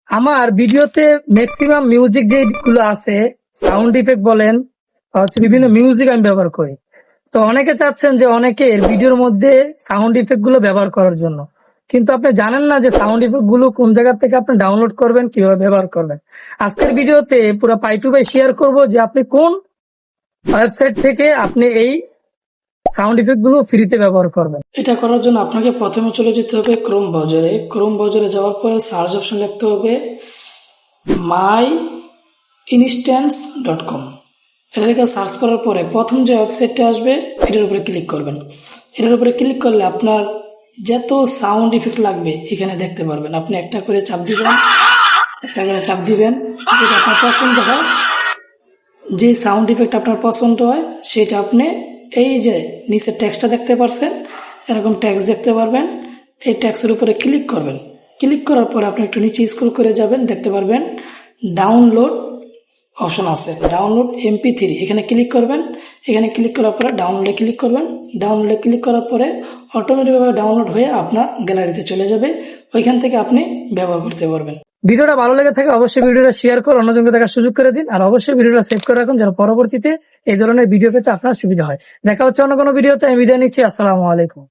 আমার ভিডিওতে maximum music যেগুলো আছে, সাউন্ড ইফেক্ট বলেন বিভিন্ন মিউজিক আমি ব্যবহার করি। তো অনেকে চাচ্ছেন যে অনেকের ভিডিওর মধ্যে সাউন্ড ইফেক্ট গুলো ব্যবহার করার জন্য, কিন্তু আপনি জানেন না যে সাউন্ড ইফেক্ট গুলো কোন জায়গা থেকে আপনি ডাউনলোড করবেন, কিভাবে ব্যবহার করবেন। আজকের ভিডিওতে পুরো পাই টু পাই শেয়ার করবো যে আপনি কোন ওয়েবসাইট থেকে আপনি এই সাউন্ড ইফেক্ট গুলো ফ্রিতে ব্যবহার করবেন। এটা করার জন্য আপনাকে প্রথমে চলে যেতে হবে ক্রোম ব্রাউজারে। ক্রোম ব্রাউজারে যাওয়ার পরে সার্চ অপশন লিখতে হবে myinstance.com। এটা লিখে সার্চ করার পরে প্রথম যে ওয়েবসাইটটা আসবে এটার উপরে ক্লিক করবেন। এটার উপরে ক্লিক করলে আপনার যত সাউন্ড ইফেক্ট লাগবে এখানে দেখতে পারবেন। আপনি একটা করে চাপ দিবেন, যেটা আপনার পছন্দ হয়, যে সাউন্ড ইফেক্ট আপনার পছন্দ হয় সেটা আপনি এই যে নিচে টেক্সটটা দেখতে পারছেন, এরকম টেক্সট দেখতে পারবেন। এই টেক্সটের উপরে ক্লিক করবেন। ক্লিক করার পরে আপনি একটু নিচে স্ক্রল করে যাবেন, দেখতে পারবেন ডাউনলোড অপশন আছে, ডাউনলোড MP3, এখানে ক্লিক করবেন। এখানে ক্লিক করার পরে ডাউনলোডে ক্লিক করবেন। ডাউনলোডে ক্লিক করার পরে অটোমেটিকভাবে ডাউনলোড হয়ে আপনার গ্যালারিতে চলে যাবে, ওইখান থেকে আপনি ব্যবহার করতে পারবেন। ভিডিওটা ভালো লেগে থাকে অবশ্যই ভিডিওটা শেয়ার করে অন্যজনকে দেখার সুযোগ করে দিন, আর অবশ্যই ভিডিওটা সেভ করে রাখুন যেন পরবর্তীতে এই ধরনের ভিডিও পেতে আপনার সুবিধা হয়। দেখা হচ্ছে অন্য কোনো ভিডিওতে। আমি বিদায় নিচ্ছি। আসসালামু আলাইকুম।